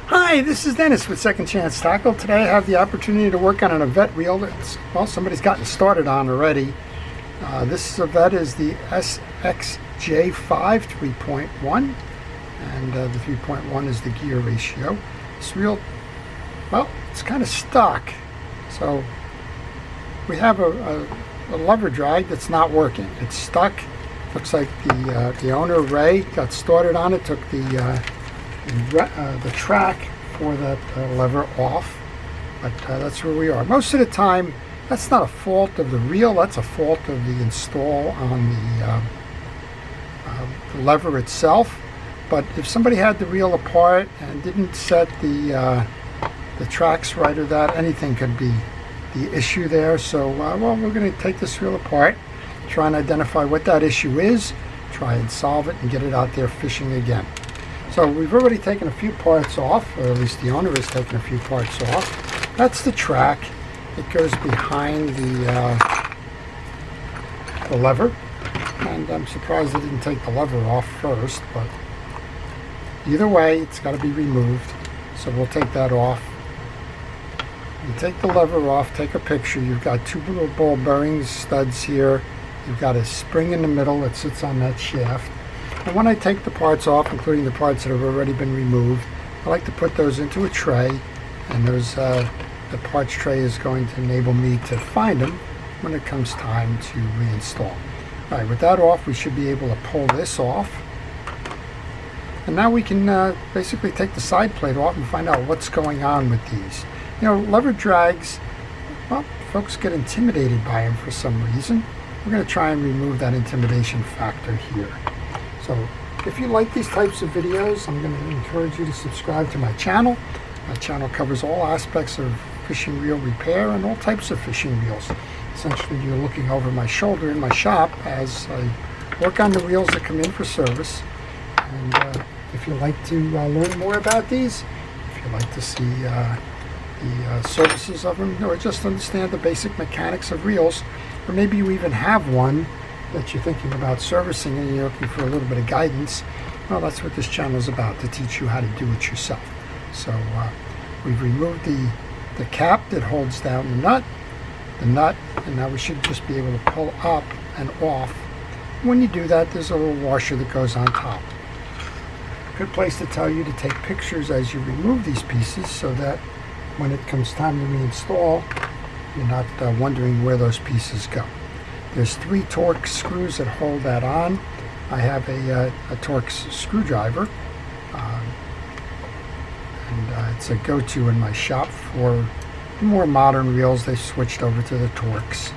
Hi, this is Dennis with Second Chance Tackle. Today I have the opportunity to work on an Avet reel that, well, somebody's gotten started on already. This Avet is the SXJ 5 3.1, and the 3.1 is the gear ratio. This reel, well, it's kind of stuck. So we have a lever drag that's not working. It's stuck. Looks like the owner, Ray, got started on it, took the track for that lever off, but that's where we are. Most of the time, that's not a fault of the reel, that's a fault of the install on the lever itself. But if somebody had the reel apart and didn't set the tracks right or that, anything could be the issue there. So, well, we're going to take this reel apart, try and identify what that issue is, try and solve it and get it out there fishing again. So we've already taken a few parts off, or at least the owner has taken a few parts off. That's the track. It goes behind the lever, and I'm surprised they didn't take the lever off first, but either way, it's got to be removed. So we'll take that off. You take the lever off, take a picture. You've got two little ball bearings, studs here. You've got a spring in the middle that sits on that shaft. And when I take the parts off, including the parts that have already been removed, I like to put those into a tray, and the parts tray is going to enable me to find them when it comes time to reinstall. All right, with that off, we should be able to pull this off. And now we can basically take the side plate off and find out what's going on with these. You know, lever drags, well, folks get intimidated by them for some reason. We're going to try and remove that intimidation factor here. So if you like these types of videos, I'm going to encourage you to subscribe to my channel. My channel covers all aspects of fishing reel repair and all types of fishing reels. Essentially, you're looking over my shoulder in my shop as I work on the reels that come in for service. And if you'd like to learn more about these, if you'd like to see the services of them, or just understand the basic mechanics of reels, or maybe you even have one that you're thinking about servicing and you're looking for a little bit of guidance, well, that's what this channel is about, to teach you how to do it yourself. So we've removed the cap that holds down the nut, and now we should just be able to pull up and off. When you do that, there's a little washer that goes on top. Good place to tell you to take pictures as you remove these pieces, so that when it comes time to reinstall, you're not wondering where those pieces go. There's 3 Torx screws that hold that on. I have a Torx screwdriver, and it's a go-to in my shop for the more modern reels. They switched over to the Torx,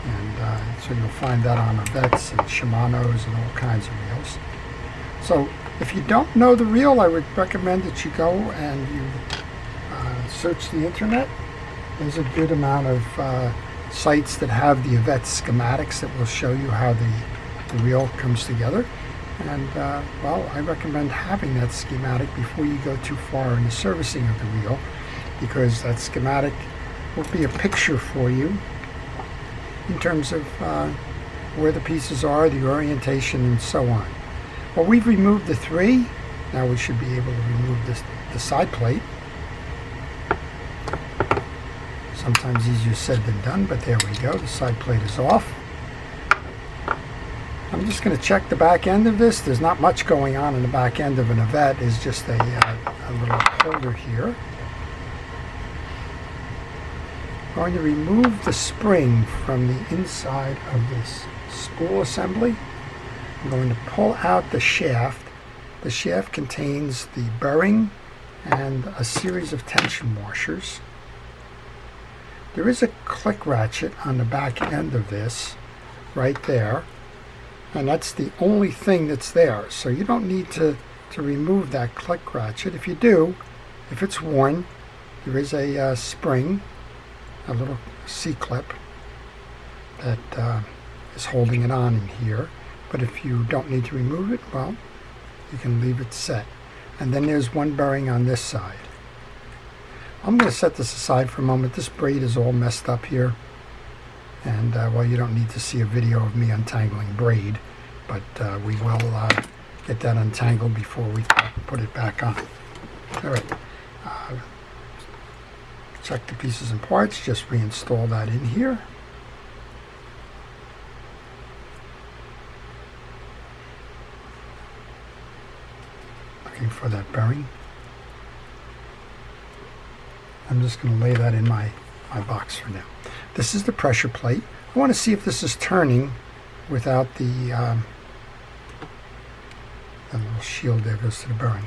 and so you'll find that on Avets and Shimano's and all kinds of reels. So if you don't know the reel, I would recommend that you go and you search the internet. There's a good amount of sites that have the Avet schematics that will show you how the reel comes together. And well, I recommend having that schematic before you go too far in the servicing of the reel, because that schematic will be a picture for you in terms of where the pieces are, the orientation, and so on. Well, we've removed the 3. Now we should be able to remove the side plate. Sometimes easier said than done, but there we go. The side plate is off. I'm just going to check the back end of this. There's not much going on in the back end of an Avet. It's just a little holder here. I'm going to remove the spring from the inside of this spool assembly. I'm going to pull out the shaft. The shaft contains the bearing and a series of tension washers. There is a click ratchet on the back end of this, right there, and that's the only thing that's there. So you don't need to remove that click ratchet. If you do, if it's worn, there is a spring, a little C-clip that is holding it on in here. But if you don't need to remove it, well, you can leave it set. And then there's one bearing on this side. I'm going to set this aside for a moment. This braid is all messed up here, and well, you don't need to see a video of me untangling braid, but we will get that untangled before we put it back on. All right, check the pieces and parts, just reinstall that in here. Looking for that bearing. I'm just going to lay that in my box for now. This is the pressure plate. I want to see if this is turning without the little shield there goes to the bearing.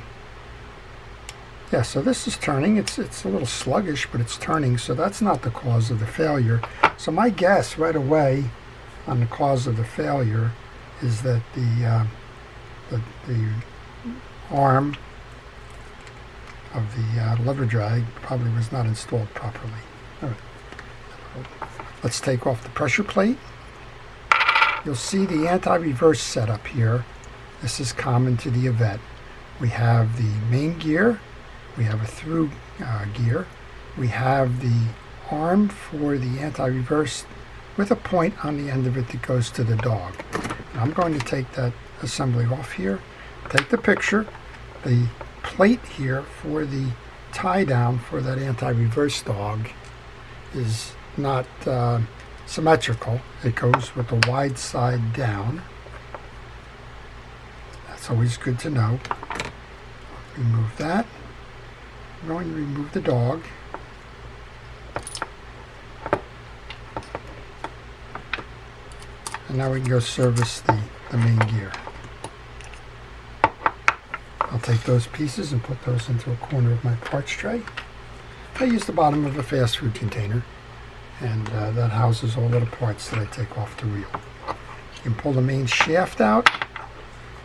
Yeah, so this is turning. It's a little sluggish, but it's turning, so that's not the cause of the failure. So my guess right away on the cause of the failure is that the arm of the lever drag probably was not installed properly. All right. Let's take off the pressure plate. You'll see the anti-reverse setup here. This is common to the Avet. We have the main gear, we have a through gear, we have the arm for the anti-reverse with a point on the end of it that goes to the dog. Now I'm going to take that assembly off here, take the picture. The plate here for the tie down for that anti-reverse dog is not symmetrical. It goes with the wide side down. That's always good to know. Remove that. I'm going to remove the dog. And now we can go service the main gear. I'll take those pieces and put those into a corner of my parts tray. I use the bottom of a fast food container, and that houses all of the parts that I take off the reel. You can pull the main shaft out,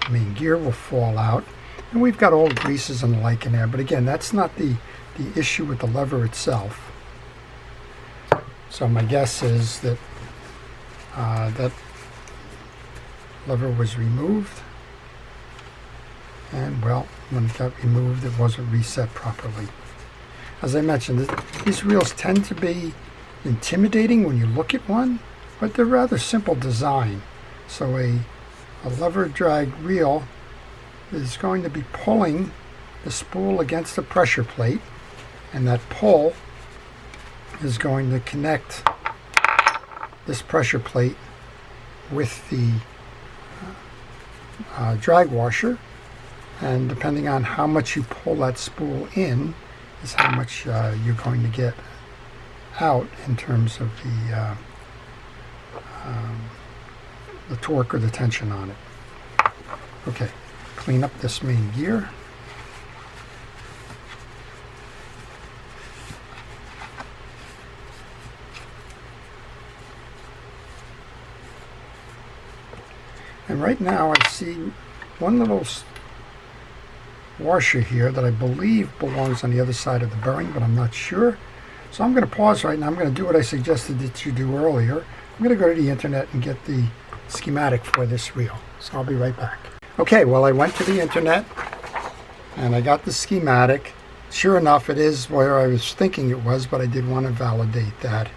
the main gear will fall out, and we've got old greases and the like in there, but again, that's not the issue with the lever itself. So my guess is that that lever was removed, and well, when it got removed, it wasn't reset properly. As I mentioned, these reels tend to be intimidating when you look at one, but they're rather simple design. So a lever drag reel is going to be pulling the spool against the pressure plate, and that pull is going to connect this pressure plate with the drag washer, and depending on how much you pull that spool in is how much you're going to get out in terms of the torque or the tension on it. Okay, clean up this main gear. And right now I see one little washer here that I believe belongs on the other side of the bearing, but I'm not sure. So I'm going to pause right now. I'm going to do what I suggested that you do earlier. I'm going to go to the internet and get the schematic for this reel. So I'll be right back. Okay, well, I went to the internet and I got the schematic. Sure enough, it is where I was thinking it was, but I did want to validate that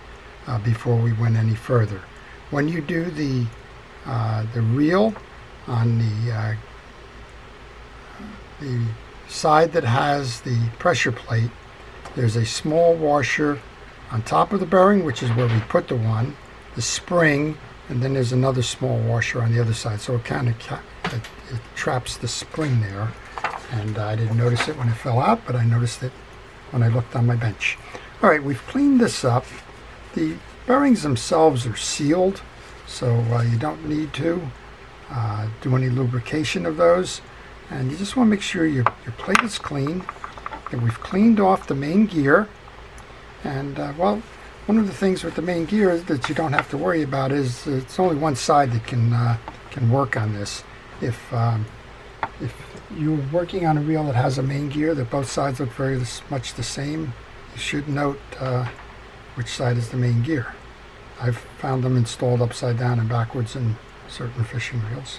before we went any further. When you do the reel on the side that has the pressure plate, there's a small washer on top of the bearing, which is where we put the one, the spring, and then there's another small washer on the other side. So it kind of it traps the spring there, and I didn't notice it when it fell out, but I noticed it when I looked on my bench. All right, we've cleaned this up. The bearings themselves are sealed, so you don't need to do any lubrication of those, and you just want to make sure your plate is clean. And we've cleaned off the main gear, and well, one of the things with the main gear that you don't have to worry about is it's only one side that can work on this. If you're working on a reel that has a main gear that both sides look very much the same, you should note which side is the main gear. I've found them installed upside down and backwards in certain fishing reels.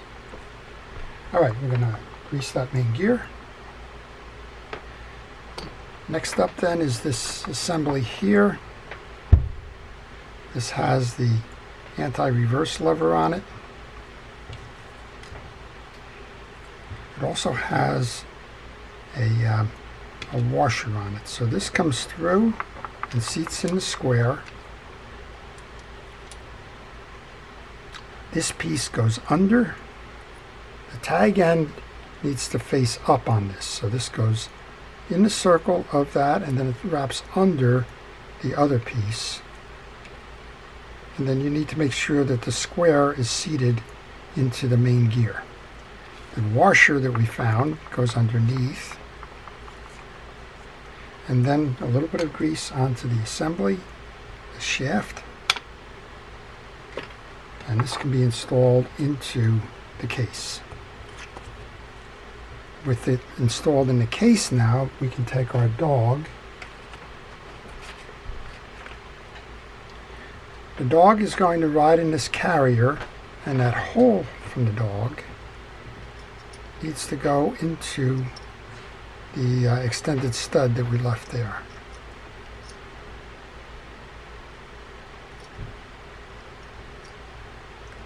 All right, we're going to grease that main gear. Next up then is this assembly here. This has the anti-reverse lever on it. It also has a washer on it. So this comes through and seats in the square. This piece goes under. The tag end needs to face up on this, so this goes in the circle of that, and then it wraps under the other piece. And then you need to make sure that the square is seated into the main gear. The washer that we found goes underneath, and then a little bit of grease onto the assembly, the shaft, and this can be installed into the case. With it installed in the case now, we can take our dog. The dog is going to ride in this carrier, and that hole from the dog needs to go into the extended stud that we left there.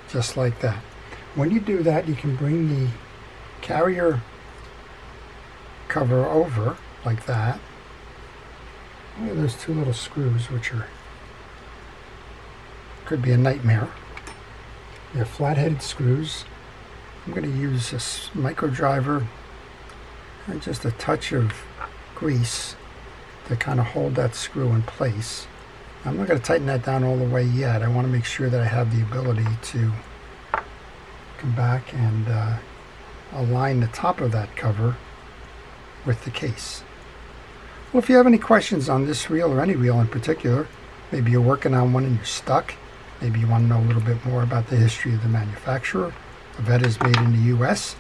Just like that. When you do that, you can bring the carrier cover over like that. Look at those two little screws, which could be a nightmare. They're flat-headed screws. I'm going to use this micro driver and just a touch of grease to kind of hold that screw in place. I'm not going to tighten that down all the way yet. I want to make sure that I have the ability to come back and align the top of that cover with the case. Well, if you have any questions on this reel or any reel in particular, maybe you're working on one and you're stuck, maybe you want to know a little bit more about the history of the manufacturer. Avet is made in the U.S.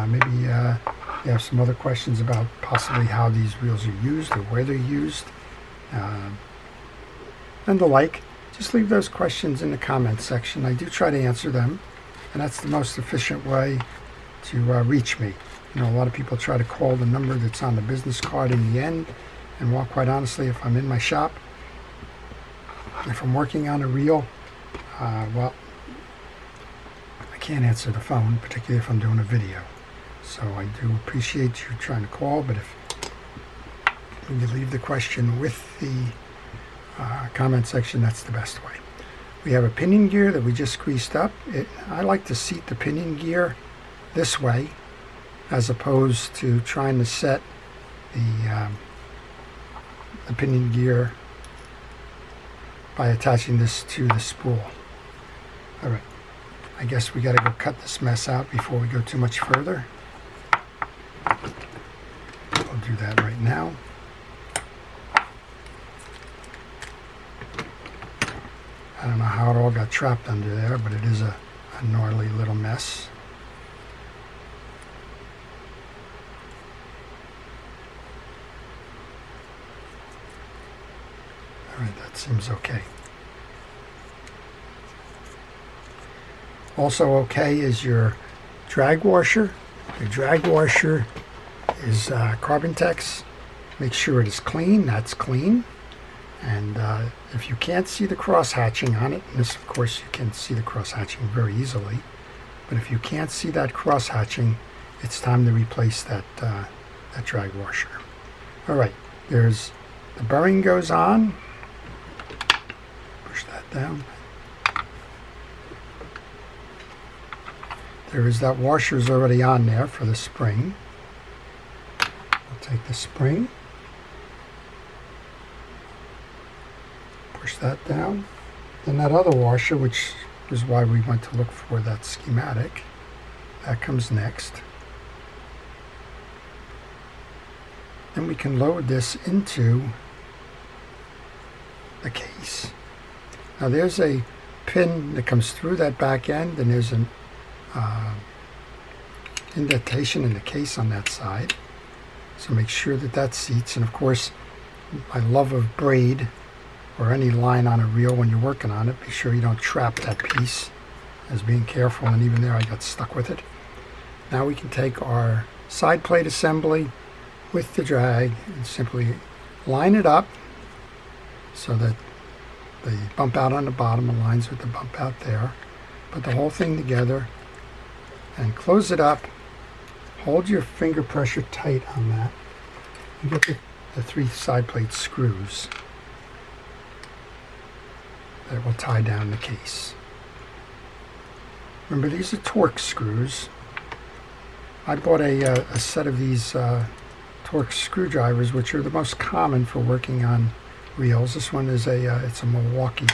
Maybe you have some other questions about possibly how these reels are used or where they're used, and the like. Just leave those questions in the comments section. I do try to answer them, and that's the most efficient way to reach me. You know, a lot of people try to call the number that's on the business card in the end, and well, quite honestly, if I'm in my shop, if I'm working on a reel, well, I can't answer the phone, particularly if I'm doing a video. So I do appreciate you trying to call, but if you leave the question with the comment section, that's the best way. We have a pinion gear that we just greased up. I like to seat the pinion gear this way, as opposed to trying to set the pinion gear by attaching this to the spool. All right, I guess we got to go cut this mess out before we go too much further. I'll do that right now. I don't know how it all got trapped under there, but it is a gnarly little mess. All right, that seems okay. Also okay is your drag washer. Your drag washer is Carbon Tex. Make sure it is clean. That's clean. And if you can't see the cross hatching on it, and this of course you can see the cross hatching very easily, but if you can't see that cross hatching, it's time to replace that drag washer. All right, there's the bearing goes on. Push that down. There is that washer's already on there for the spring. We'll take the spring, push that down. Then that other washer, which is why we went to look for that schematic, that comes next. Then we can load this into the case. Now there's a pin that comes through that back end, and there's an indentation in the case on that side. So make sure that that seats. And of course, I love a braid or any line on a reel when you're working on it. Be sure you don't trap that piece, as being careful, and even there I got stuck with it. Now we can take our side plate assembly with the drag and simply line it up so that the bump out on the bottom aligns with the bump out there. Put the whole thing together and close it up. Hold your finger pressure tight on that. You get the three side plate screws. that will tie down the case. Remember, these are Torx screws. I bought a set of these Torx screwdrivers, which are the most common for working on reels. This one is it's a Milwaukee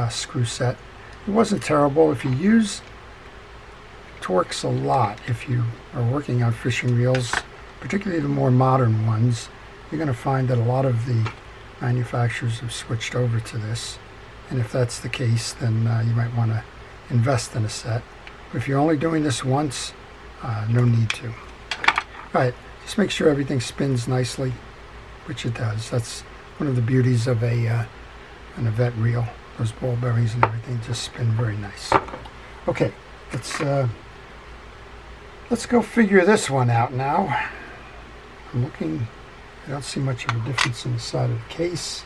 screw set. It wasn't terrible. If you use Torx a lot, if you are working on fishing reels, particularly the more modern ones, you're going to find that a lot of the manufacturers have switched over to this. And if that's the case, then you might want to invest in a set. But if you're only doing this once, no need to. All right, just make sure everything spins nicely, which it does. That's one of the beauties of an Avet reel. Those ball bearings and everything just spin very nice. Okay, let's go figure this one out now. I'm looking, I don't see much of a difference in the side of the case.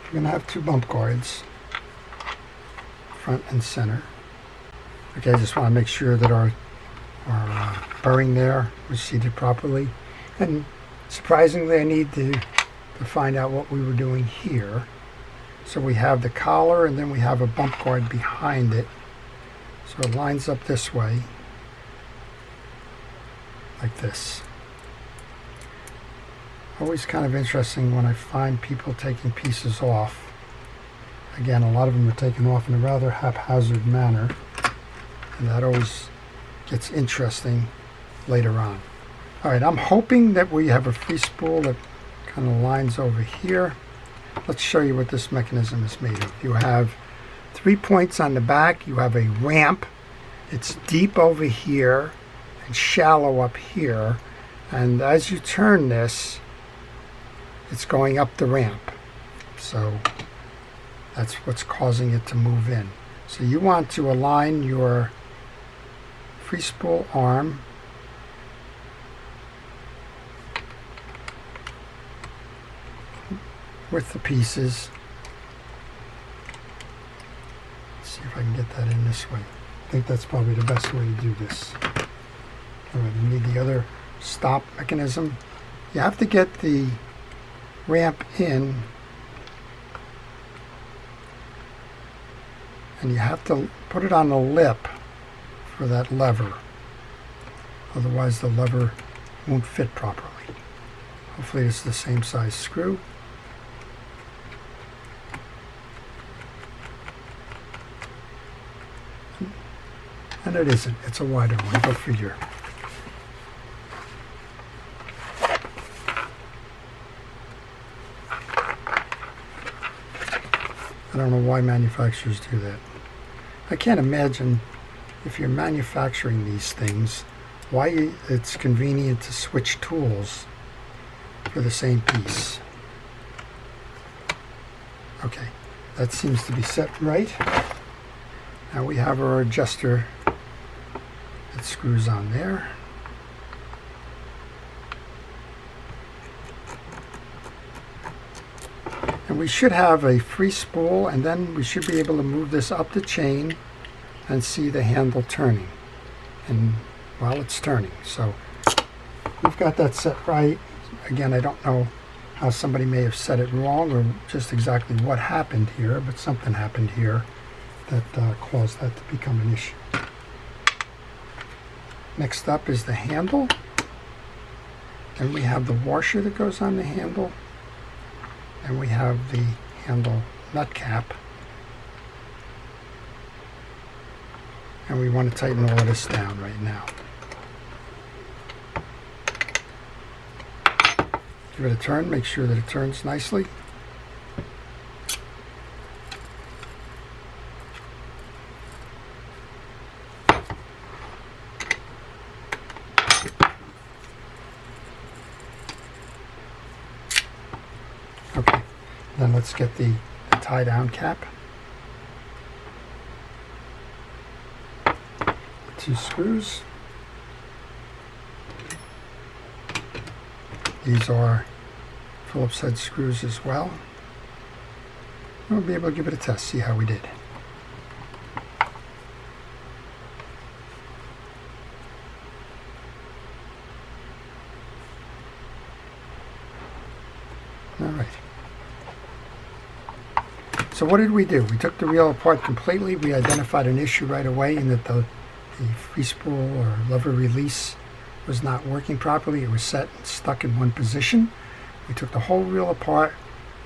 We're going to have two bump guards, front and center. Okay, I just want to make sure that our bearing there was seated properly. And surprisingly, I need to find out what we were doing here. So we have the collar, and then we have a bump guard behind it. So it lines up this way, like this. Always kind of interesting when I find people taking pieces off. Again, a lot of them are taken off in a rather haphazard manner, and that always gets interesting later on. All right, I'm hoping that we have a free spool that kind of lines over here. Let's show you what this mechanism is made of. You have 3 points on the back. You have a ramp. It's deep over here and shallow up here. And as you turn this, it's going up the ramp. So that's what's causing it to move in. So you want to align your free spool arm with the pieces. Let's see if I can get that in this way. I think that's probably the best way to do this. All right, you need the other stop mechanism. You have to get the ramp in, and you have to put it on the lip for that lever. Otherwise the lever won't fit properly. Hopefully it's the same size screw. And it isn't. It's a wider one. Go figure. I don't know why manufacturers do that. I can't imagine, if you're manufacturing these things, why it's convenient to switch tools for the same piece. Okay, that seems to be set right. Now we have our adjuster that screws on there. And we should have a free spool, and then we should be able to move this up the chain and see the handle turning, and while it's turning. So we've got that set right. Again, I don't know how somebody may have set it wrong or just exactly what happened here, but something happened here that caused that to become an issue. Next up is the handle. Then we have the washer that goes on the handle. And we have the handle nut cap. And we want to tighten all of this down right now. Give it a turn, make sure that it turns nicely. Okay, then let's get the tie down cap. Two screws. These are Phillips head screws as well. We'll be able to give it a test, see how we did. All right. So what did we do? We took the reel apart completely. We identified an issue right away in that the free spool or lever release was not working properly. It was set and stuck in one position. We took the whole reel apart.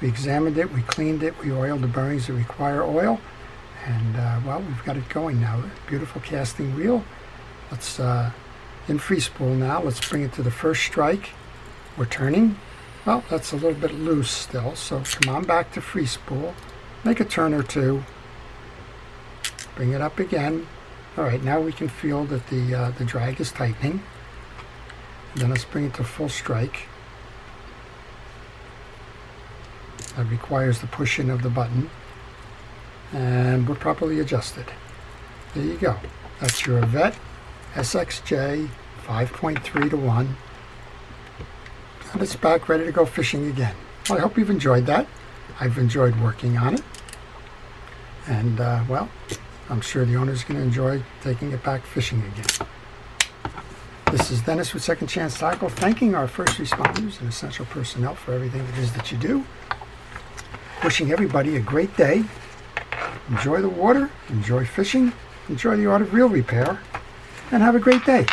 We examined it. We cleaned it. We oiled the bearings that require oil. And, well, we've got it going now. Beautiful casting reel. Let's, in free spool now, let's bring it to the first strike. We're turning. Well, that's a little bit loose still, so come on back to free spool. Make a turn or two. Bring it up again. All right, now we can feel that the drag is tightening. And then let's bring it to full strike. That requires the push-in of the button. And we're properly adjusted. There you go. That's your Avet SXJ 5.3 to 1. And it's back ready to go fishing again. Well, I hope you've enjoyed that. I've enjoyed working on it. And, well, I'm sure the owner's going to enjoy taking it back fishing again. This is Dennis with Second Chance Tackle, thanking our first responders and essential personnel for everything it is that you do. Wishing everybody a great day. Enjoy the water, enjoy fishing, enjoy the art of reel repair, and have a great day.